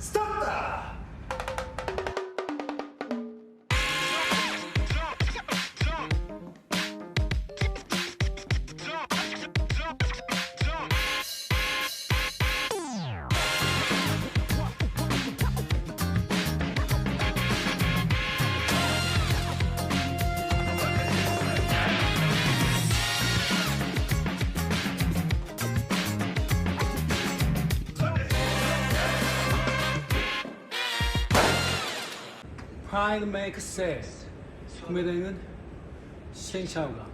스타트! Pride make sense. 구매대행은 시행착오가.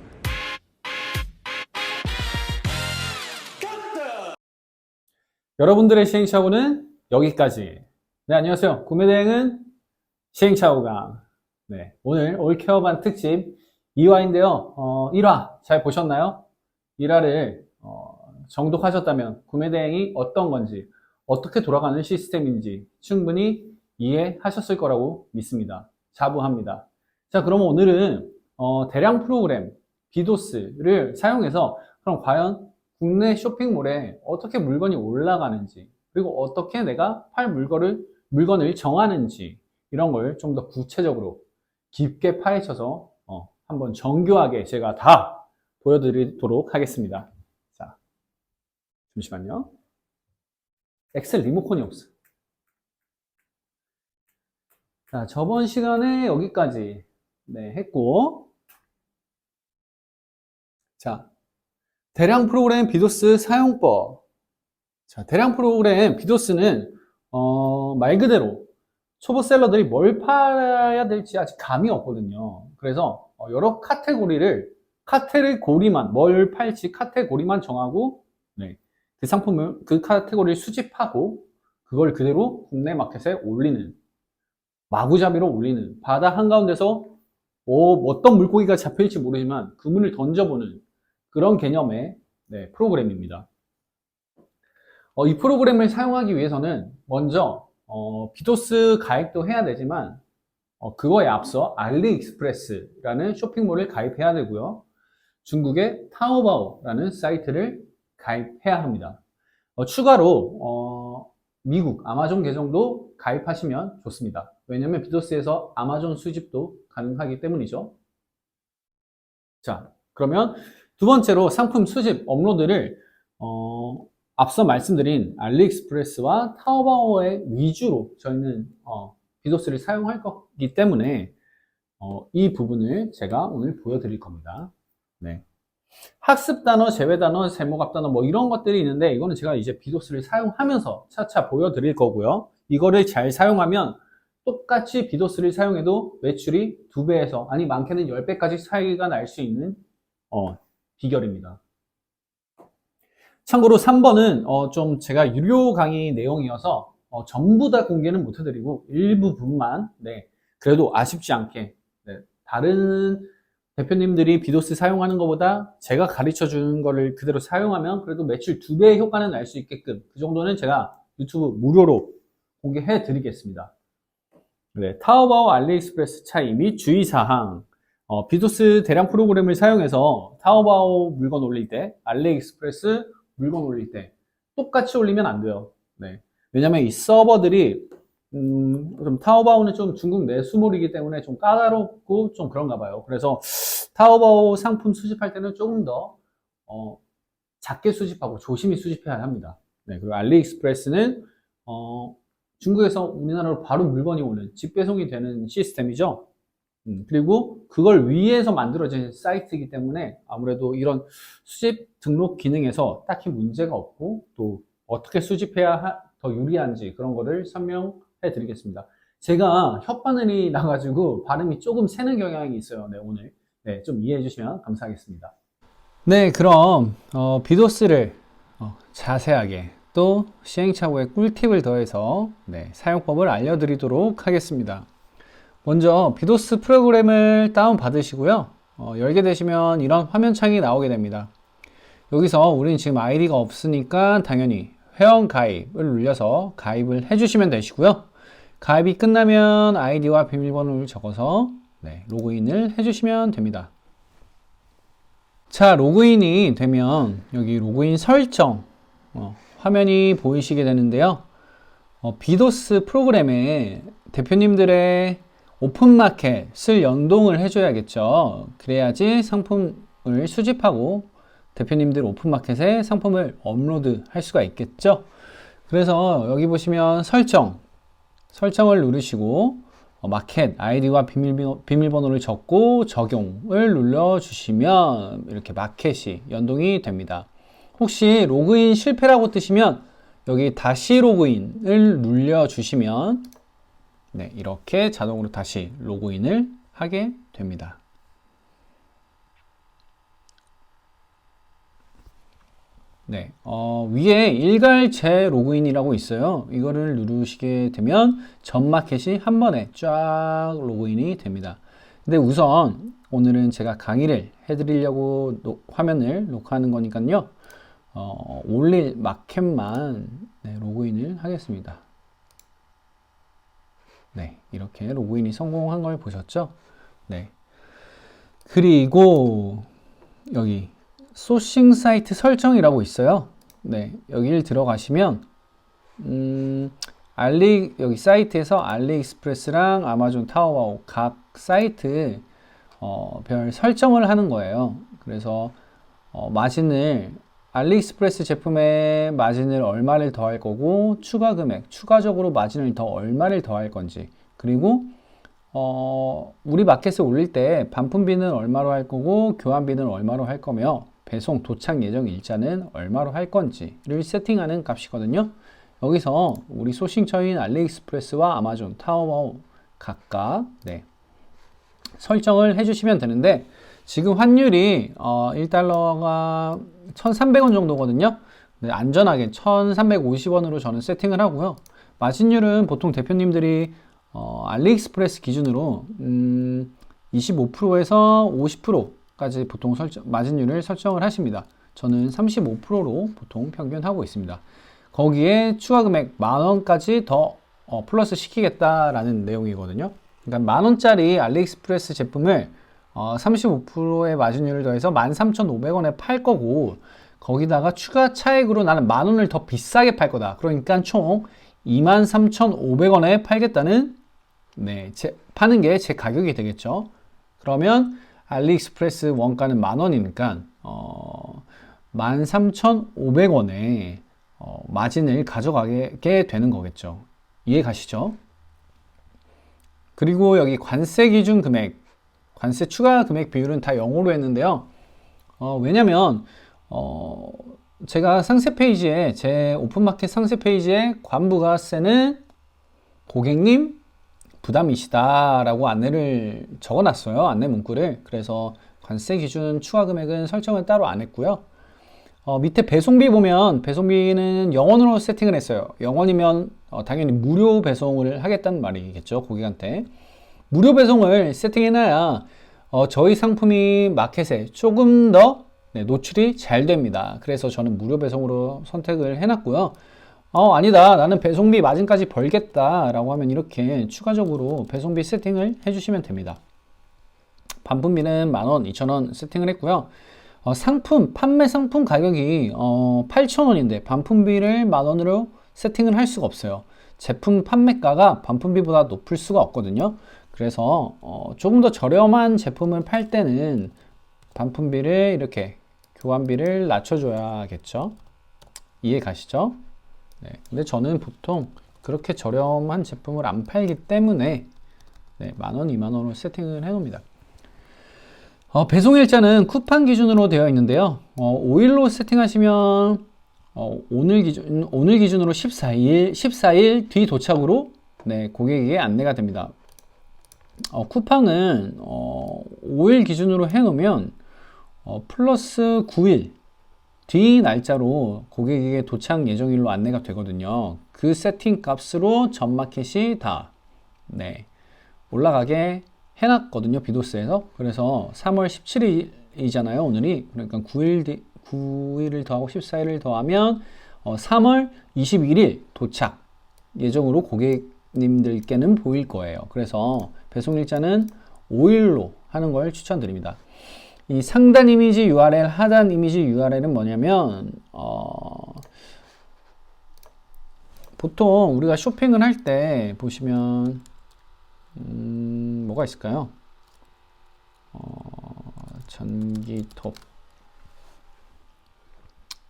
여러분들의 시행착오는 여기까지. 네, 안녕하세요. 구매대행은 시행착오가. 네, 오늘 올케어반 특집 2화인데요. 1화 잘 보셨나요? 1화를 정독하셨다면 구매대행이 어떤 건지, 어떻게 돌아가는 시스템인지 충분히 이해하셨을 거라고 믿습니다. 자부합니다. 자, 그럼 오늘은 대량 프로그램 비도스를 사용해서 그럼 과연 국내 쇼핑몰에 어떻게 물건이 올라가는지, 그리고 어떻게 내가 팔 물건을 정하는지, 이런 걸 좀 더 구체적으로 깊게 파헤쳐서 한번 정교하게 제가 다 보여드리도록 하겠습니다. 자, 잠시만요. 엑셀 리모컨이 없어. 자, 저번 시간에 여기까지 했고, 자, 대량 프로그램 비도스 사용법. 자, 대량 프로그램 비도스는 말 그대로 초보 셀러들이 뭘 팔아야 될지 아직 감이 없거든요. 그래서 여러 카테고리만 뭘 팔지 카테고리만 정하고 그 상품을 그 카테고리를 수집하고 그걸 그대로 국내 마켓에 올리는, 마구잡이로 올리는, 바다 한가운데서 어떤 물고기가 잡힐지 모르지만 그물을 던져보는 그런 개념의 프로그램입니다. 이 프로그램을 사용하기 위해서는 먼저 비도스 가입도 해야 되지만 그거에 앞서 알리익스프레스라는 쇼핑몰을 가입해야 되고요. 중국의 타오바오라는 사이트를 가입해야 합니다. 추가로 미국 아마존 계정도 가입하시면 좋습니다. 왜냐하면 비도스에서 아마존 수집도 가능하기 때문이죠. 자, 그러면 두 번째로 상품 수집 업로드를 앞서 말씀드린 알리익스프레스와 타오바오의 위주로 저희는 비도스를 사용할 거기 때문에 이 부분을 제가 오늘 보여드릴 겁니다. 네. 학습 단어, 제외 단어, 세모갑 단어 뭐 이런 것들이 있는데 이거는 제가 이제 비도스를 사용하면서 차차 보여드릴 거고요. 이거를 잘 사용하면 똑같이 비도스를 사용해도 매출이 2배에서 아니 많게는 10배까지 차이가 날 수 있는 비결입니다. 참고로 3번은 좀 제가 유료 강의 내용이어서 전부 다 공개는 못 해드리고 일부분만 그래도 아쉽지 않게 다른 대표님들이 비도스 사용하는 것보다 제가 가르쳐 주는 거를 그대로 사용하면 그래도 매출 2배의 효과는 날 수 있게끔 그 정도는 제가 유튜브 무료로 공개해 드리겠습니다. 타오바오 알리익스프레스 차이 및 주의사항. 비도스 대량 프로그램을 사용해서 타오바오 물건 올릴 때, 알리익스프레스 물건 올릴 때 똑같이 올리면 안 돼요. 왜냐면 이 서버들이 좀 타오바오는 좀 중국 내수몰이기 때문에 좀 까다롭고 좀 그런가 봐요. 그래서 타오바오 상품 수집할 때는 조금 더 작게 수집하고 조심히 수집해야 합니다. 그리고 알리익스프레스는 중국에서 우리나라로 바로 물건이 오는 직배송이 되는 시스템이죠. 그리고 그걸 위해서 만들어진 사이트이기 때문에 아무래도 이런 수집 등록 기능에서 딱히 문제가 없고 또 어떻게 수집해야 더 유리한지 그런 거를 설명해 드리겠습니다. 제가 혓바늘이 나가지고 발음이 조금 새는 경향이 있어요. 오늘 좀 이해해 주시면 감사하겠습니다. 그럼 비도스를 자세하게 또 시행착오에 꿀팁을 더해서 사용법을 알려드리도록 하겠습니다. 먼저 비도스 프로그램을 다운 받으시고요. 열게 되시면 이런 화면창이 나오게 됩니다. 여기서 우리는 지금 아이디가 없으니까 당연히 회원 가입을 눌려서 가입을 해주시면 되시고요. 가입이 끝나면 아이디와 비밀번호를 적어서 로그인을 해주시면 됩니다. 자, 로그인이 되면 여기 로그인 설정 화면이 보이시게 되는데요. 비도스 프로그램에 대표님들의 오픈마켓을 연동을 해줘야겠죠. 그래야지 상품을 수집하고 대표님들 오픈마켓에 상품을 업로드 할 수가 있겠죠. 그래서 여기 보시면 설정을 누르시고 마켓 아이디와 비밀번호를 적고 적용을 눌러주시면 이렇게 마켓이 연동이 됩니다. 혹시 로그인 실패라고 뜨시면 여기 다시 로그인을 눌러주시면 네, 이렇게 자동으로 다시 로그인을 하게 됩니다. 네, 위에 일괄 재로그인이라고 있어요. 이거를 누르시게 되면 전 마켓이 한 번에 쫙 로그인이 됩니다. 근데 우선 오늘은 제가 강의를 해드리려고 화면을 녹화하는 거니까요. 올릴 마켓만 네, 로그인을 하겠습니다. 네, 이렇게 로그인이 성공한 걸 보셨죠? 네. 그리고 여기 소싱 사이트 설정이라고 있어요. 네, 여기를 들어가시면 여기 사이트에서 알리익스프레스랑 아마존 타오바오 각 사이트 별 설정을 하는 거예요. 그래서 마진을 알리익스프레스 제품에 마진을 얼마를 더할 거고 추가 금액, 추가적으로 마진을 더 얼마를 더할 건지, 그리고 우리 마켓에 올릴 때 반품비는 얼마로 할 거고 교환비는 얼마로 할 거며 배송 도착 예정 일자는 얼마로 할 건지를 세팅하는 값이거든요. 여기서 우리 소싱처인 알리익스프레스와 아마존, 타오바오 각각 네, 설정을 해주시면 되는데 지금 환율이 1달러가 1,300원 정도거든요. 네, 안전하게 1,350원으로 저는 세팅을 하고요. 마진율은 보통 대표님들이 알리익스프레스 기준으로 25%에서 50%까지 보통 마진율을 설정을 하십니다. 저는 35%로 보통 평균하고 있습니다. 거기에 추가 금액 10,000원까지 더 플러스 시키겠다라는 내용이거든요. 그러니까 10,000원짜리 알리익스프레스 제품을 35%의 마진율을 더해서 13,500원에 팔 거고 거기다가 추가 차액으로 나는 10,000원을 더 비싸게 팔 거다. 그러니까 총 23,500원에 팔겠다는 네, 파는 게 제 가격이 되겠죠. 그러면 알리익스프레스 원가는 10,000원이니까 13,500원에 마진을 가져가게 되는 거겠죠. 이해 가시죠? 그리고 여기 관세 기준 금액, 관세 추가 금액 비율은 다 0으로 했는데요. 왜냐면 제가 상세 페이지에 제 오픈마켓 상세 페이지에 관부가세는 고객님 부담이시다 라고 안내를 적어 놨어요. 안내 문구를. 그래서 관세 기준 추가 금액은 설정을 따로 안 했고요. 밑에 배송비 보면 배송비는 0원으로 세팅을 했어요. 0원이면 당연히 무료 배송을 하겠다는 말이겠죠. 고객한테. 무료 배송을 세팅해놔야 저희 상품이 마켓에 조금 더 노출이 잘 됩니다. 그래서 저는 무료 배송으로 선택을 해놨고요. 아니다. 나는 배송비 마진까지 벌겠다 라고 하면 이렇게 추가적으로 배송비 세팅을 해주시면 됩니다. 반품비는 10,000원, 2,000원 세팅을 했고요. 판매 상품 가격이 8,000원인데 반품비를 10,000원으로 세팅을 할 수가 없어요. 제품 판매가가 반품비보다 높을 수가 없거든요. 그래서 조금 더 저렴한 제품을 팔 때는 반품비를 이렇게 교환비를 낮춰줘야겠죠. 이해 가시죠? 네, 근데 저는 보통 그렇게 저렴한 제품을 안 팔기 때문에 네, 10,000원, 20,000원으로 세팅을 해 놓습니다. 배송 일자는 쿠팡 기준으로 되어 있는데요. 5일로 세팅하시면 오늘 기준으로 14일 뒤 도착으로 네, 고객에게 안내가 됩니다. 쿠팡은 5일 기준으로 해 놓으면 플러스 9일 뒤 날짜로 고객에게 도착 예정일로 안내가 되거든요. 그 세팅 값으로 전 마켓이 다 네, 올라가게 해놨거든요. 비도스에서. 그래서 3월 17일이잖아요. 오늘이. 그러니까 9일을 더하고 14일을 더하면 3월 21일 도착 예정으로 고객님들께는 보일 거예요. 그래서 배송 일자는 5일로 하는 걸 추천드립니다. 이 상단 이미지 URL, 하단 이미지 URL은 뭐냐면 보통 우리가 쇼핑을 할 때 보시면 뭐가 있을까요? 전기톱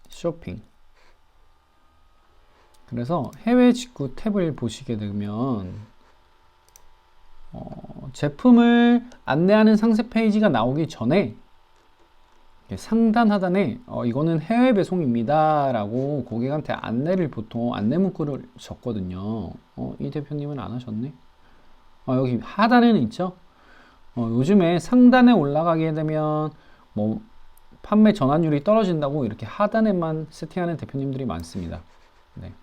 쇼핑. 그래서 해외 직구 탭을 보시게 되면 제품을 안내하는 상세 페이지가 나오기 전에 상단 하단에 이거는 해외 배송입니다 라고 고객한테 안내를 보통 안내 문구를 적거든요. 이 대표님은 안 하셨네. 여기 하단에는 있죠. 요즘에 상단에 올라가게 되면 뭐 판매 전환율이 떨어진다고 이렇게 하단에만 세팅하는 대표님들이 많습니다. 네.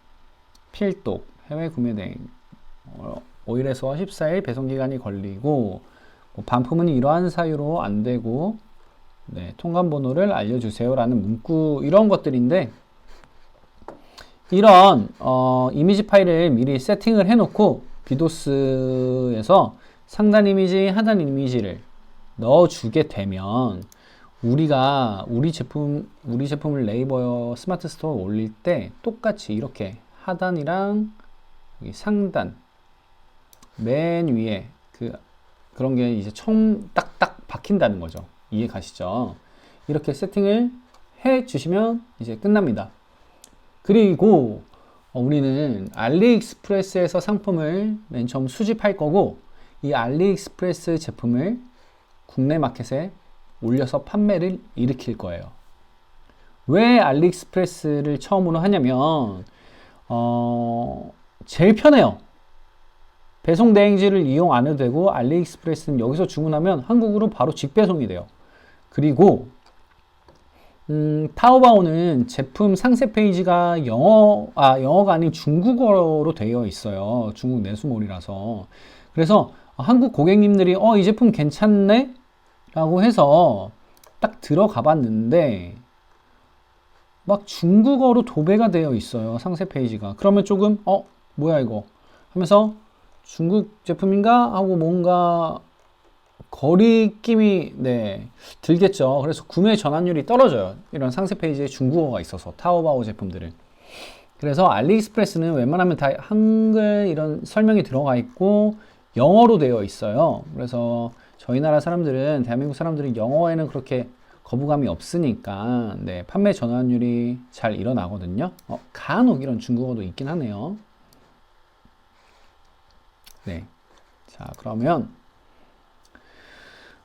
필독 해외 구매 대행 5일에서 14일 배송 기간이 걸리고 반품은 이러한 사유로 안 되고 네, 통관 번호를 알려주세요 라는 문구 이런 것들인데 이런 이미지 파일을 미리 세팅을 해 놓고 비도스에서 상단 이미지 하단 이미지를 넣어 주게 되면 우리가 우리 제품을 네이버 스마트 스토어에 올릴 때 똑같이 이렇게 하단이랑 여기 상단 맨 위에 그런 게 이제 딱딱 박힌다는 거죠. 이해 가시죠? 이렇게 세팅을 해 주시면 이제 끝납니다. 그리고 우리는 알리익스프레스에서 상품을 맨 처음 수집할 거고 이 알리익스프레스 제품을 국내 마켓에 올려서 판매를 일으킬 거예요. 왜 알리익스프레스를 처음으로 하냐면 제일 편해요. 배송 대행지를 이용 안 해도 되고 알리익스프레스는 여기서 주문하면 한국으로 바로 직배송이 돼요. 그리고 타오바오는 제품 상세 페이지가 영어가 아닌 중국어로 되어 있어요. 중국 내수몰이라서. 그래서 한국 고객님들이 이 제품 괜찮네? 라고 해서 딱 들어가 봤는데 막 중국어로 도배가 되어 있어요. 상세 페이지가. 그러면 조금 뭐야 이거 하면서 중국 제품인가? 하고 뭔가 거리낌이 들겠죠. 그래서 구매 전환율이 떨어져요. 이런 상세 페이지에 중국어가 있어서 타오바오 제품들은. 그래서 알리익스프레스는 웬만하면 다 한글 이런 설명이 들어가 있고 영어로 되어 있어요. 그래서 저희 나라 사람들은 대한민국 사람들은 영어에는 그렇게 거부감이 없으니까 판매 전환율이 잘 일어나거든요. 간혹 이런 중국어도 있긴 하네요. 자, 그러면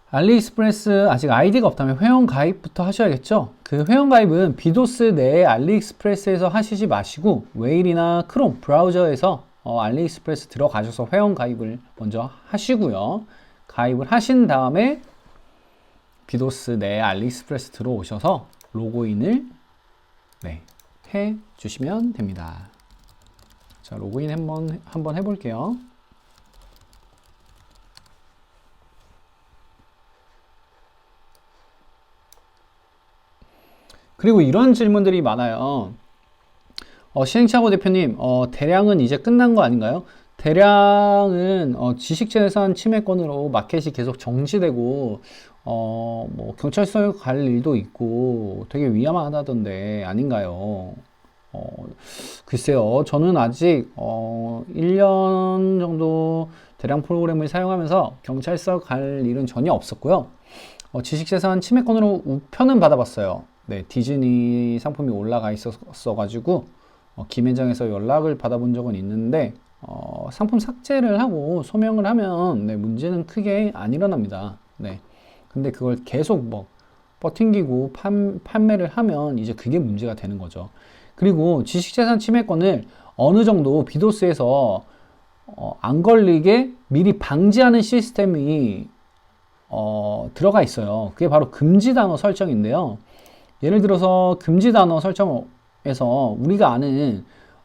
알리익스프레스 아직 아이디가 없다면 회원 가입부터 하셔야겠죠. 그 회원 가입은 비도스 내에 알리익스프레스에서 하시지 마시고 웨일이나 크롬 브라우저에서 알리익스프레스 들어가셔서 회원 가입을 먼저 하시고요. 가입을 하신 다음에 비도스 내에 알리익스프레스 들어오셔서 로그인을 해 주시면 됩니다. 자, 로그인 한번 해볼게요. 그리고 이런 질문들이 많아요. 시행착오 대표님, 대량은 이제 끝난 거 아닌가요? 대량은 지식재산 침해권으로 마켓이 계속 정지되고 뭐 경찰서에 갈 일도 있고 되게 위험하다던데 아닌가요? 글쎄요. 저는 아직 1년 정도 대량 프로그램을 사용하면서 경찰서 갈 일은 전혀 없었고요. 지식재산 침해권으로 우편은 받아봤어요. 디즈니 상품이 올라가 있었어가지고 김앤장에서 연락을 받아본 적은 있는데 상품 삭제를 하고 소명을 하면 문제는 크게 안 일어납니다. 근데 그걸 계속 뭐 버팅기고 판매를 하면 이제 그게 문제가 되는 거죠. 그리고 지식재산 침해권을 어느 정도 비도스에서 안 걸리게 미리 방지하는 시스템이 들어가 있어요. 그게 바로 금지 단어 설정인데요. 예를 들어서 금지 단어 설정에서 우리가 아는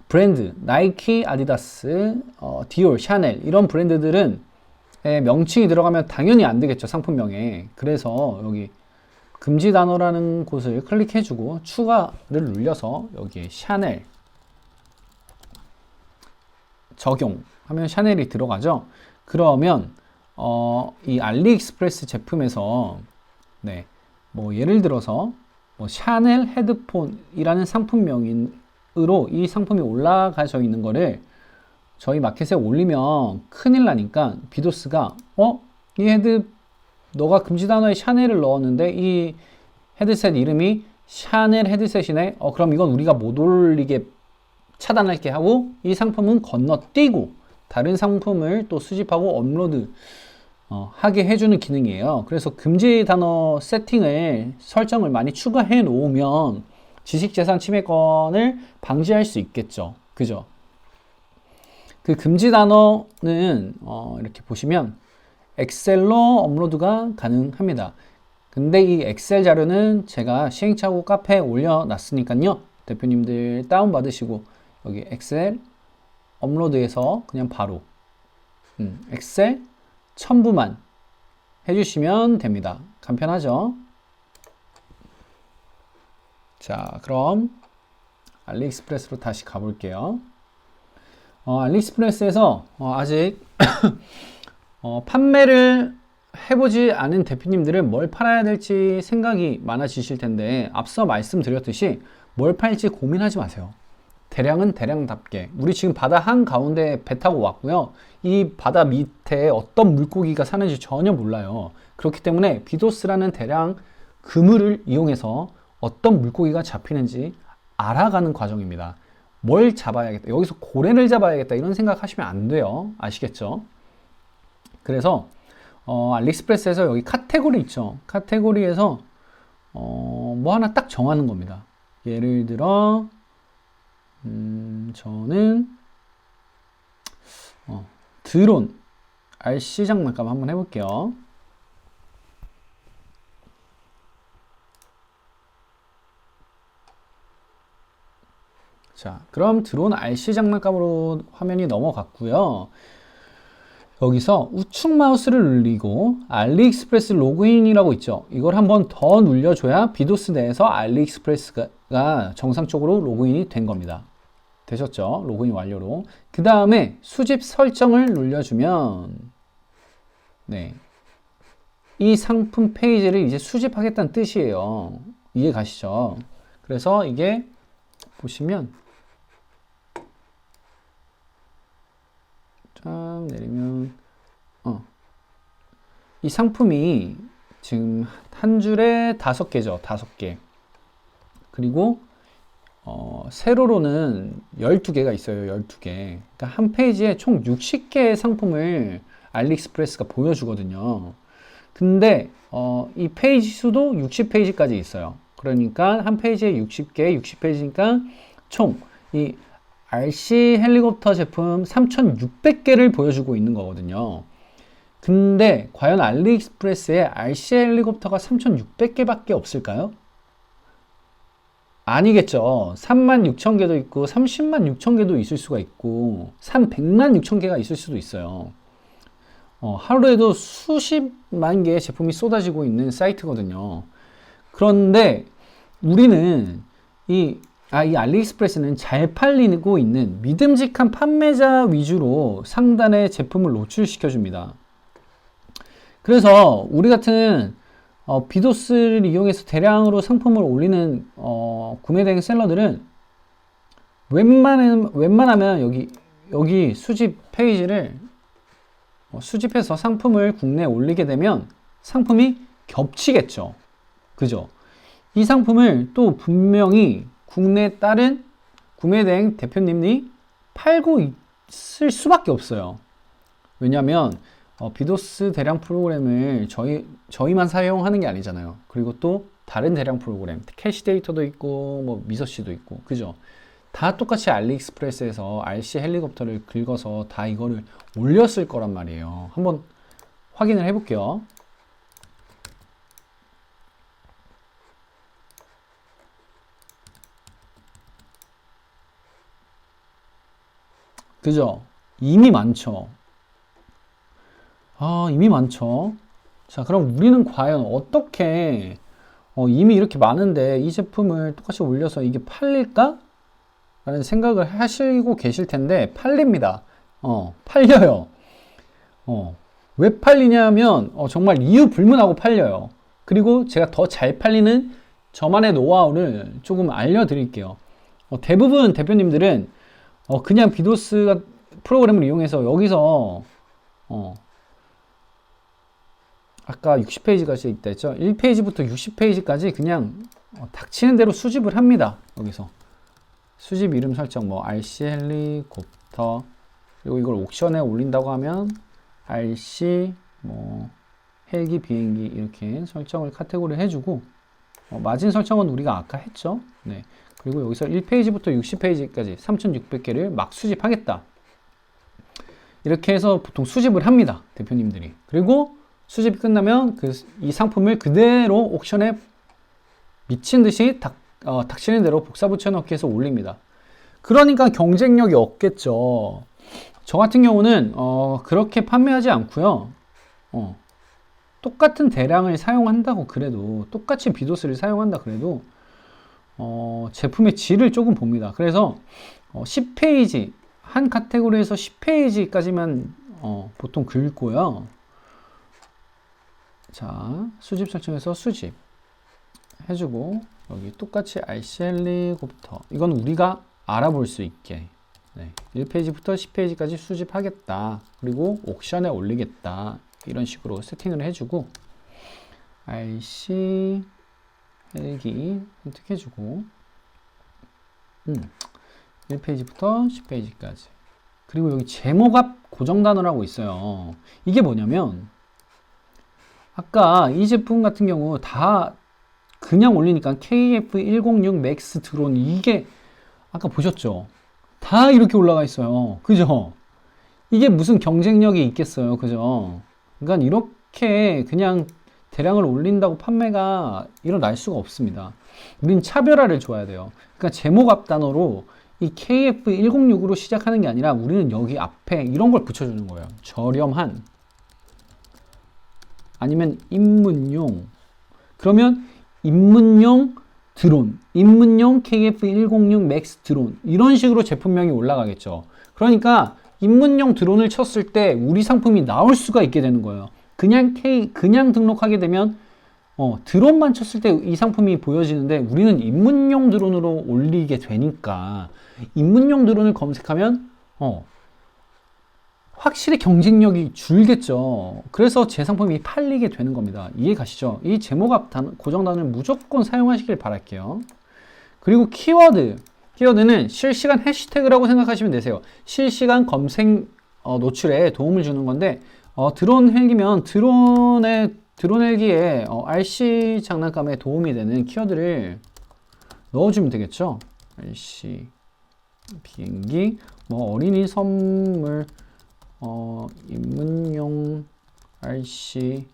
브랜드, 나이키, 아디다스, 디올, 샤넬 이런 브랜드들은 명칭이 들어가면 당연히 안 되겠죠. 상품명에. 그래서 여기 금지 단어라는 곳을 클릭해주고 추가를 눌려서 여기에 샤넬 적용하면 샤넬이 들어가죠. 그러면 이 알리익스프레스 제품에서 뭐 예를 들어서 뭐 샤넬 헤드폰이라는 상품명인 으로 이 상품이 올라가져 있는 거를 저희 마켓에 올리면 큰일 나니까 비도스가 이 너가 금지 단어에 샤넬을 넣었는데 이 헤드셋 이름이 샤넬 헤드셋이네. 그럼 이건 우리가 못 올리게 차단할게 하고 이 상품은 건너뛰고 다른 상품을 또 수집하고 업로드 하게 해주는 기능이에요. 그래서 금지 단어 세팅을 설정을 많이 추가해 놓으면 지식재산 침해권을 방지할 수 있겠죠. 그죠? 그 금지 단어는 이렇게 보시면 엑셀로 업로드가 가능합니다. 근데 이 엑셀 자료는 제가 시행착오 카페에 올려놨으니까요. 대표님들 다운받으시고 여기 엑셀 업로드해서 그냥 바로 엑셀 첨부만 해주시면 됩니다. 간편하죠? 자, 그럼 알리익스프레스로 다시 가볼게요. 알리익스프레스에서 아직 판매를 해보지 않은 대표님들은 뭘 팔아야 될지 생각이 많아지실 텐데 앞서 말씀드렸듯이 뭘 팔지 고민하지 마세요. 대량은 대량답게 우리 지금 바다 한가운데 배 타고 왔고요. 이 바다 밑에 어떤 물고기가 사는지 전혀 몰라요. 그렇기 때문에 비도스라는 대량 그물을 이용해서 어떤 물고기가 잡히는지 알아가는 과정입니다. 뭘 잡아야겠다, 여기서 고래를 잡아야겠다 이런 생각 하시면 안 돼요. 아시겠죠? 그래서 알리익스프레스에서 여기 카테고리 있죠. 카테고리에서 뭐 하나 딱 정하는 겁니다. 예를 들어 저는 드론 RC 장난감 한번 해볼게요. 자, 그럼 드론 RC 장난감으로 화면이 넘어갔고요. 여기서 우측 마우스를 눌리고 알리익스프레스 로그인이라고 있죠. 이걸 한번 더 눌려줘야 비도스 내에서 알리익스프레스가 정상적으로 로그인이 된 겁니다. 되셨죠? 로그인 완료로. 그 다음에 수집 설정을 눌려주면 네, 이 상품 페이지를 이제 수집하겠다는 뜻이에요. 이해 가시죠? 그래서 이게 보시면 쫙 내리면 이 상품이 지금 한 줄에 5개죠. 5개. 그리고 세로로는 12개가 있어요. 12개. 그러니까 한 페이지에 총 60개의 상품을 알리익스프레스가 보여주거든요. 근데 이 페이지 수도 60페이지까지 있어요. 그러니까 한 페이지에 60개, 60페이지니까 총 이 RC 헬리콥터 제품 3,600개를 보여주고 있는 거거든요. 근데 과연 알리익스프레스에 RC 헬리콥터가 3,600개밖에 없을까요? 아니겠죠. 36,000개도 있고 306,000개도 있을 수가 있고 3,106,000개가 있을 수도 있어요. 하루에도 수십만 개의 제품이 쏟아지고 있는 사이트거든요. 그런데 우리는 이 알리익스프레스는 잘 팔리고 있는 믿음직한 판매자 위주로 상단에 제품을 노출시켜 줍니다. 그래서 우리 같은 비도스를 이용해서 대량으로 상품을 올리는 구매대행 셀러들은 웬만하면 여기 수집 페이지를 수집해서 상품을 국내에 올리게 되면 상품이 겹치겠죠. 그죠? 이 상품을 또 분명히 국내 다른 구매대행 대표님이 팔고 있을 수밖에 없어요. 왜냐하면 비도스 대량 프로그램을 저희만 사용하는 게 아니잖아요. 그리고 또 다른 대량 프로그램, 캐시 데이터도 있고 뭐 미서시도 있고, 그죠? 다 똑같이 알리익스프레스에서 RC 헬리콥터를 긁어서 다 이거를 올렸을 거란 말이에요. 한번 확인을 해볼게요. 그죠? 이미 많죠. 이미 많죠. 자, 그럼 우리는 과연 어떻게 이미 이렇게 많은데 이 제품을 똑같이 올려서 이게 팔릴까? 라는 생각을 하시고 계실 텐데 팔립니다. 팔려요. 왜 팔리냐면 정말 이유 불문하고 팔려요. 그리고 제가 더 잘 팔리는 저만의 노하우를 조금 알려드릴게요. 대부분 대표님들은 그냥 비도스 프로그램을 이용해서 여기서 아까 60페이지까지 있다 했죠. 1페이지부터 60페이지까지 그냥 닥치는 대로 수집을 합니다. 여기서 수집 이름 설정 뭐 RC 헬리콥터, 그리고 이걸 옥션에 올린다고 하면 RC 뭐 헬기 비행기 이렇게 설정을 카테고리 해주고, 마진 설정은 우리가 아까 했죠. 네. 그리고 여기서 1페이지부터 60페이지까지 3600개를 막 수집하겠다. 이렇게 해서 보통 수집을 합니다. 대표님들이. 그리고 수집이 끝나면 이 상품을 그대로 옥션에 미친 듯이 닥치는 대로 복사 붙여넣기 해서 올립니다. 그러니까 경쟁력이 없겠죠. 저 같은 경우는 그렇게 판매하지 않고요. 똑같은 대량을 사용한다고 그래도, 똑같이 비도스를 사용한다 그래도 제품의 질을 조금 봅니다. 그래서 10페이지 한 카테고리에서 10페이지까지만 보통 긁고요. 자, 수집 설정해서 수집 해주고, 여기 똑같이 RC 헬리콥터, 이건 우리가 알아볼 수 있게 1페이지부터 10페이지까지 수집하겠다. 그리고 옥션에 올리겠다. 이런 식으로 세팅을 해주고, RC 헬기 선택해주고, 1페이지부터 10페이지까지. 그리고 여기 제목 앞 고정 단어라고 있어요. 이게 뭐냐면, 아까 이 제품 같은 경우 다 그냥 올리니까 KF106 맥스 드론, 이게 아까 보셨죠? 다 이렇게 올라가 있어요. 그죠? 이게 무슨 경쟁력이 있겠어요. 그죠? 그러니까 이렇게 그냥 대량을 올린다고 판매가 일어날 수가 없습니다. 우린 차별화를 줘야 돼요. 그러니까 제목 앞 단어로 이 KF106으로 시작하는 게 아니라 우리는 여기 앞에 이런 걸 붙여주는 거예요. 저렴한, 아니면 입문용. 그러면 입문용 드론, 입문용 KF106 맥스 드론, 이런 식으로 제품명이 올라가겠죠. 그러니까 입문용 드론을 쳤을 때 우리 상품이 나올 수가 있게 되는 거예요. 그냥 등록하게 되면 드론만 쳤을 때 이 상품이 보여지는데, 우리는 입문용 드론으로 올리게 되니까 입문용 드론을 검색하면 확실히 경쟁력이 줄겠죠. 그래서 제 상품이 팔리게 되는 겁니다. 이해 가시죠? 이 제목 앞 고정 단어를 무조건 사용하시길 바랄게요. 그리고 키워드는 실시간 해시태그라고 생각하시면 되세요. 실시간 검색 노출에 도움을 주는 건데, 드론 헬기면 드론 헬기에 RC 장난감에 도움이 되는 키워드를 넣어주면 되겠죠. RC 비행기, 뭐 어린이 선물, 입문용 RC,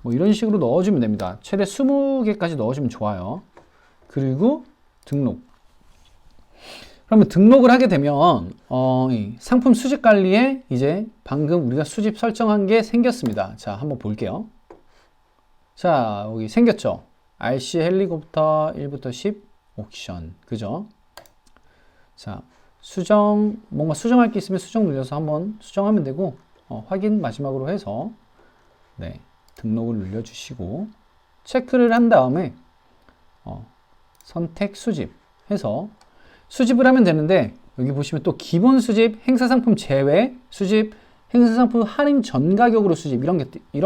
뭐 이런 식으로 넣어주면 됩니다. 최대 20개까지 넣어주면 좋아요. 그리고 등록. 그러면 등록을 하게 되면 이 상품 수집 관리에 이제 방금 우리가 수집 설정한 게 생겼습니다. 자, 한번 볼게요. 자, 여기 생겼죠. RC 헬리콥터 1부터 10 옥션, 그죠? 자, 뭔가 수정할 게 있으면 수정 눌려서 한번 수정하면 되고, 확인 마지막으로 해서 등록을 눌러주시고, 체크를 한 다음에 선택 수집 해서 수집을 하면 되는데, 여기 보시면 또 기본 수집, 행사 상품 제외 수집, 행사 상품 할인 전 가격으로 수집, 이런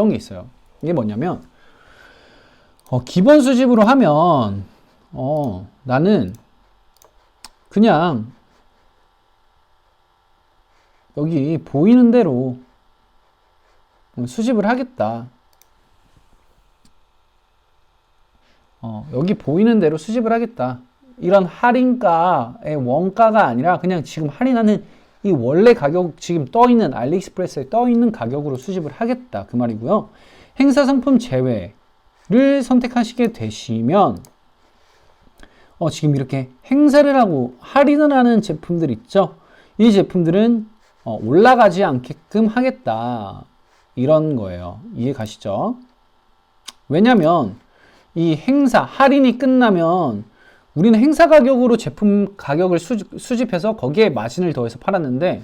게 있어요. 이게 뭐냐면, 기본 수집으로 하면 나는 그냥 여기 보이는 대로 수집을 하겠다. 여기 보이는 대로 수집을 하겠다. 이런 할인가의 원가가 아니라 그냥 지금 할인하는 이 원래 가격, 지금 떠있는 알리익스프레스에 떠있는 가격으로 수집을 하겠다, 그 말이고요. 행사 상품 제외를 선택하시게 되시면 지금 이렇게 행사를 하고 할인을 하는 제품들 있죠. 이 제품들은 올라가지 않게끔 하겠다, 이런 거예요. 이해 가시죠? 왜냐면 이 행사 할인이 끝나면 우리는 행사 가격으로 제품 가격을 수집해서 거기에 마진을 더해서 팔았는데,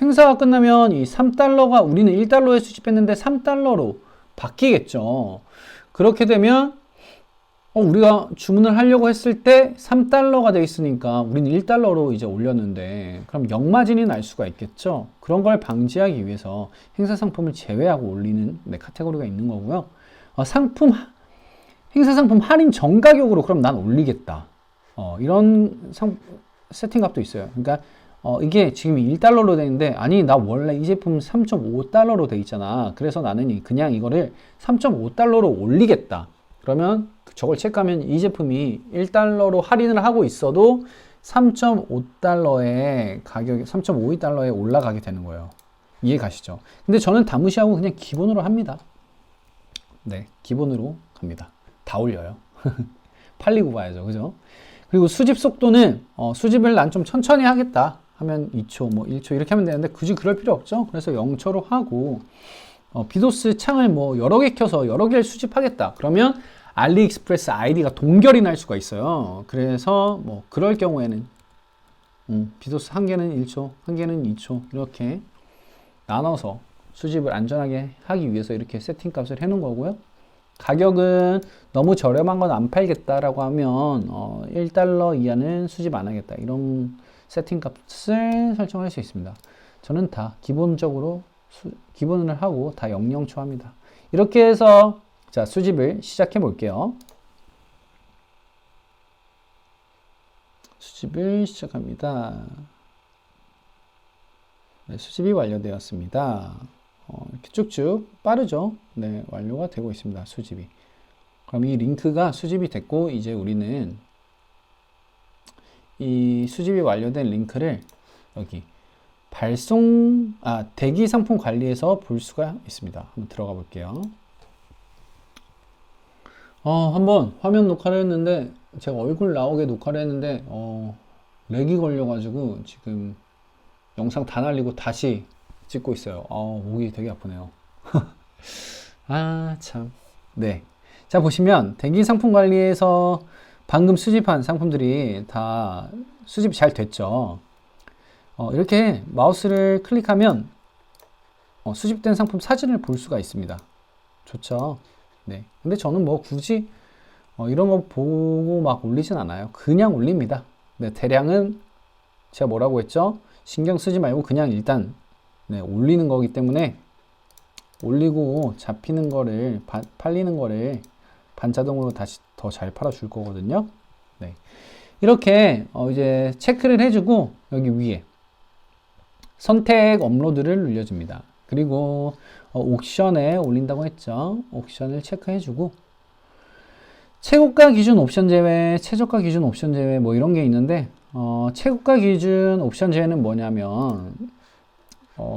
행사가 끝나면 이 3달러가 우리는 1달러에 수집했는데 3달러로 바뀌겠죠. 그렇게 되면 우리가 주문을 하려고 했을 때 3달러가 돼 있으니까 우리는 1달러로 이제 올렸는데 그럼 역마진이 날 수가 있겠죠. 그런 걸 방지하기 위해서 행사 상품을 제외하고 올리는 카테고리가 있는 거고요. 행사 상품 할인 전 가격으로 그럼 난 올리겠다. 이런 세팅 값도 있어요. 그러니까 이게 지금 1달러로 돼 있는데 아니 나 원래 이 제품 3.5달러로 돼 있잖아. 그래서 나는 그냥 이거를 3.5달러로 올리겠다. 그러면 저걸 체크하면 이 제품이 1달러로 할인을 하고 있어도 3.5달러의 가격이 3.52달러에 올라가게 되는 거예요. 이해 가시죠? 근데 저는 다 무시하고 그냥 기본으로 합니다. 네, 기본으로 갑니다. 다 올려요. 팔리고 봐야죠. 그죠? 그리고 수집 속도는 수집을 난 좀 천천히 하겠다 하면 2초, 뭐 1초 이렇게 하면 되는데 굳이 그럴 필요 없죠. 그래서 0초로 하고 비도스 창을 뭐 여러 개 켜서 여러 개를 수집하겠다. 그러면 알리익스프레스 아이디가 동결이 날 수가 있어요. 그래서 뭐 그럴 경우에는 비도스 한 개는 1초, 한 개는 2초 이렇게 나눠서 수집을 안전하게 하기 위해서 이렇게 세팅 값을 해놓은 거고요. 가격은 너무 저렴한 건 안 팔겠다라고 하면 1달러 이하는 수집 안 하겠다. 이런 세팅 값을 설정할 수 있습니다. 저는 다 기본적으로 기본을 하고 다 00초 합니다. 이렇게 해서 자, 수집을 시작해 볼게요. 수집을 시작합니다. 네, 수집이 완료되었습니다. 이렇게 쭉쭉 빠르죠? 네, 완료가 되고 있습니다. 수집이. 그럼 이 링크가 수집이 됐고 이제 우리는 이 수집이 완료된 링크를 여기 대기 상품 관리에서 볼 수가 있습니다. 한번 들어가 볼게요. 한번 화면 녹화를 했는데 제가 얼굴 나오게 녹화를 했는데 렉이 걸려가지고 지금 영상 다 날리고 다시 찍고 있어요. 목이 되게 아프네요. 참. 네. 자, 보시면 대기 상품 관리에서 방금 수집한 상품들이 다 수집이 잘 됐죠. 이렇게 마우스를 클릭하면 수집된 상품 사진을 볼 수가 있습니다. 좋죠. 네. 근데 저는 뭐 굳이 이런 거 보고 막 올리진 않아요. 그냥 올립니다. 네, 대량은 제가 뭐라고 했죠? 신경 쓰지 말고 그냥 일단 올리는 거기 때문에 올리고 잡히는 거를 팔리는 거를 반자동으로 다시 더 잘 팔아 줄 거거든요. 네. 이렇게 이제 체크를 해주고 여기 위에 선택 업로드를 눌려줍니다. 그리고 옥션에 올린다고 했죠. 옥션을 체크해주고 최고가 기준 옵션 제외, 최저가 기준 옵션 제외 뭐 이런 게 있는데 최고가 기준 옵션 제외는 뭐냐면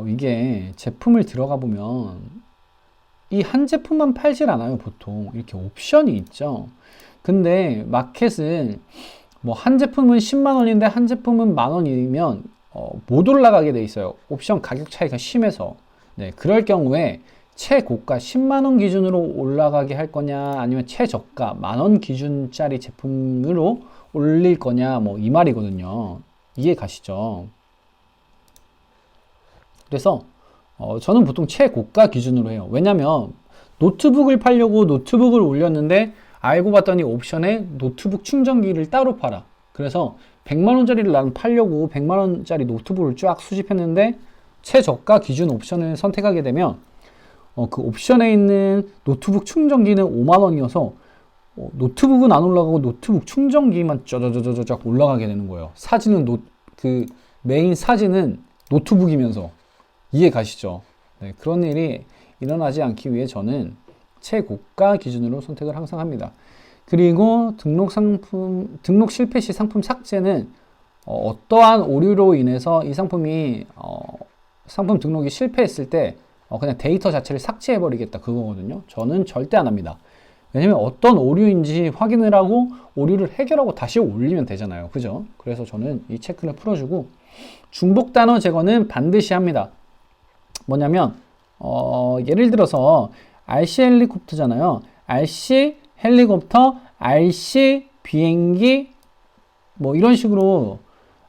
이게 제품을 들어가 보면 이 한 제품만 팔질 않아요. 보통 이렇게 옵션이 있죠. 근데 마켓은 뭐 한 제품은 10만 원인데 한 제품은 만 원이면 못 올라가게 돼 있어요. 옵션 가격 차이가 심해서. 네, 그럴 경우에 최고가 10만 원 기준으로 올라가게 할 거냐 아니면 최저가 만 원 기준짜리 제품으로 올릴 거냐 뭐 이 말이거든요. 이해 가시죠? 그래서 저는 보통 최고가 기준으로 해요. 왜냐면 노트북을 팔려고 노트북을 올렸는데 알고 봤더니 옵션에 노트북 충전기를 따로 팔아. 그래서 100만 원짜리를 나는 팔려고 100만 원짜리 노트북을 쫙 수집했는데 최저가 기준 옵션을 선택하게 되면 그 옵션에 있는 노트북 충전기는 5만 원이어서 노트북은 안 올라가고 노트북 충전기만 쫙쫙쫙쫙 올라가게 되는 거예요. 사진은 그 메인 사진은 노트북이면서. 이해 가시죠? 네, 그런 일이 일어나지 않기 위해 저는 최고가 기준으로 선택을 항상 합니다. 그리고 등록 실패 시 상품 삭제는 어떠한 오류로 인해서 이 상품이 상품 등록이 실패했을 때 그냥 데이터 자체를 삭제해 버리겠다 그거거든요. 저는 절대 안 합니다. 왜냐면 어떤 오류인지 확인을 하고 오류를 해결하고 다시 올리면 되잖아요. 그죠? 그래서 저는 이 체크를 풀어주고 중복 단어 제거는 반드시 합니다. 뭐냐면 예를 들어서 RC 헬리콥터잖아요. RC 헬리콥터, RC 비행기 뭐 이런 식으로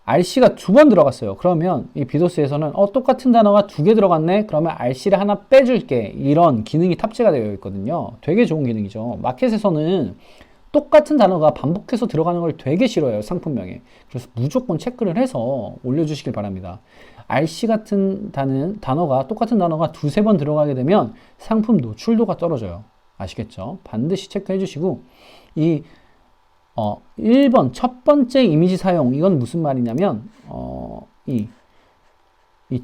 RC가 두 번 들어갔어요. 그러면 이 비도스에서는 똑같은 단어가 두 개 들어갔네. 그러면 RC를 하나 빼줄게. 이런 기능이 탑재가 되어 있거든요. 되게 좋은 기능이죠. 마켓에서는 똑같은 단어가 반복해서 들어가는 걸 되게 싫어해요, 상품명에. 그래서 무조건 체크를 해서 올려주시길 바랍니다. RC 같은 단어가, 똑같은 단어가 두세 번 들어가게 되면 상품 노출도가 떨어져요. 아시겠죠? 반드시 체크해 주시고, 1번, 첫 번째 이미지 사용, 이건 무슨 말이냐면, 이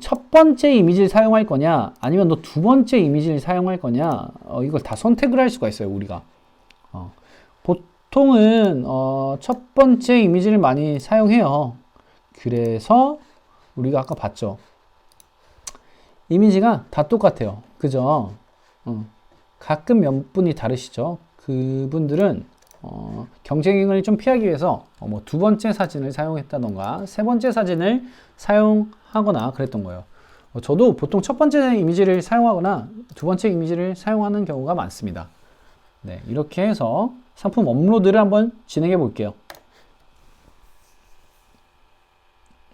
첫 번째 이미지를 사용할 거냐, 아니면 너 두 번째 이미지를 사용할 거냐, 이걸 다 선택을 할 수가 있어요, 우리가. 보통은, 첫 번째 이미지를 많이 사용해요. 그래서, 우리가 아까 봤죠. 이미지가 다 똑같아요. 그죠? 가끔 몇 분이 다르시죠? 그분들은, 경쟁을 좀 피하기 위해서, 뭐, 두 번째 사진을 사용했다던가, 세 번째 사진을 사용하거나 그랬던 거예요. 저도 보통 첫 번째 이미지를 사용하거나, 두 번째 이미지를 사용하는 경우가 많습니다. 네, 이렇게 해서 상품 업로드를 한번 진행해 볼게요.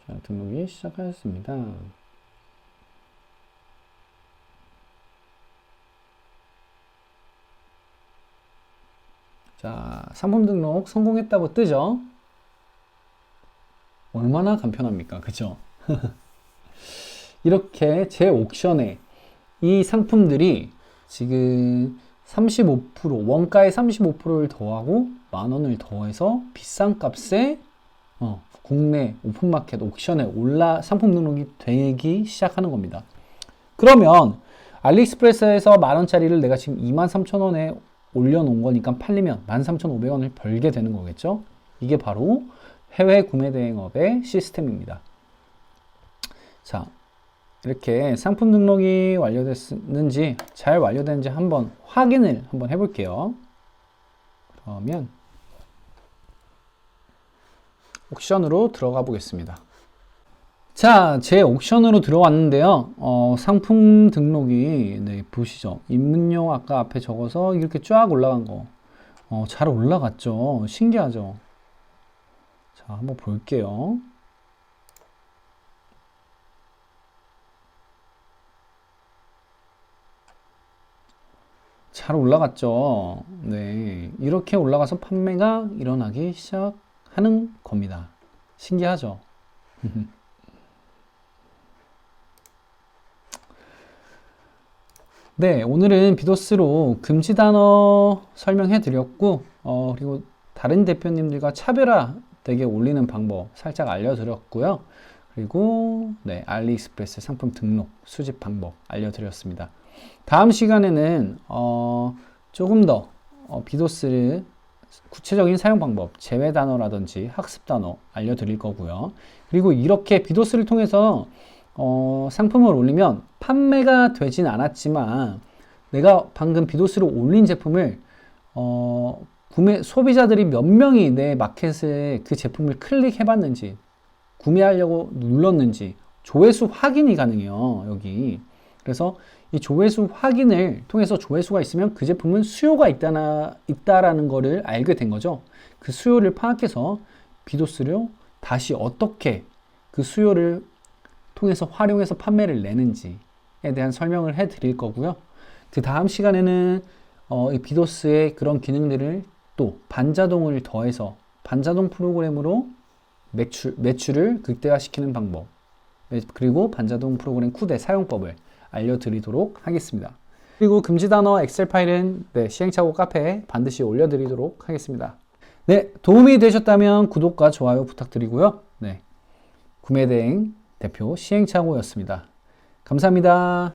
자, 등록이 시작하였습니다. 자, 상품 등록 성공했다고 뜨죠? 얼마나 간편합니까? 그죠? 이렇게 제 옥션에 이 상품들이 지금 35%, 원가에 35%를 더하고 만원을 더해서 비싼 값에 국내 오픈마켓 옥션에 상품 등록이 되기 시작하는 겁니다. 그러면 알리익스프레스에서 만원짜리를 내가 지금 23,000원에 올려놓은 거니까 팔리면 13,500원을 벌게 되는 거겠죠? 이게 바로 해외 구매 대행업의 시스템입니다. 자, 이렇게 상품 등록이 완료됐는지, 잘 완료됐는지 한번 확인을 한번 해볼게요. 그러면 옥션으로 들어가 보겠습니다. 자, 제 옥션으로 들어왔는데요. 상품 등록이, 네, 보시죠. 입문용 아까 앞에 적어서 이렇게 쫙 올라간 거. 잘 올라갔죠. 신기하죠. 자, 한번 볼게요. 잘 올라갔죠. 네, 이렇게 올라가서 판매가 일어나기 시작하는 겁니다. 신기하죠. 네, 오늘은 비도스로 금지 단어 설명해 드렸고, 그리고 다른 대표님들과 차별화되게 올리는 방법 살짝 알려드렸고요. 그리고 네, 알리익스프레스 상품 등록 수집 방법 알려드렸습니다. 다음 시간에는 조금 더 비도스를 구체적인 사용 방법, 제외 단어라든지 학습 단어 알려드릴 거고요. 그리고 이렇게 비도스를 통해서 상품을 올리면 판매가 되진 않았지만 내가 방금 비도스로 올린 제품을 소비자들이 몇 명이 내 마켓에 그 제품을 클릭해 봤는지, 구매하려고 눌렀는지 조회수 확인이 가능해요, 여기. 그래서 이 조회수 확인을 통해서 조회수가 있으면 그 제품은 수요가 있다라는 거를 알게 된 거죠. 그 수요를 파악해서 비도스로 다시 어떻게 그 수요를 통해서 활용해서 판매를 내는지에 대한 설명을 해 드릴 거고요. 그 다음 시간에는 이 비도스의 그런 기능들을 또 반자동을 더해서 반자동 프로그램으로 매출을 극대화시키는 방법, 그리고 반자동 프로그램 쿠데 사용법을 알려드리도록 하겠습니다. 그리고 금지 단어 엑셀 파일은 네, 시행착오 카페에 반드시 올려드리도록 하겠습니다. 네, 도움이 되셨다면 구독과 좋아요 부탁드리고요. 네, 구매대행 대표 시행착오였습니다. 감사합니다.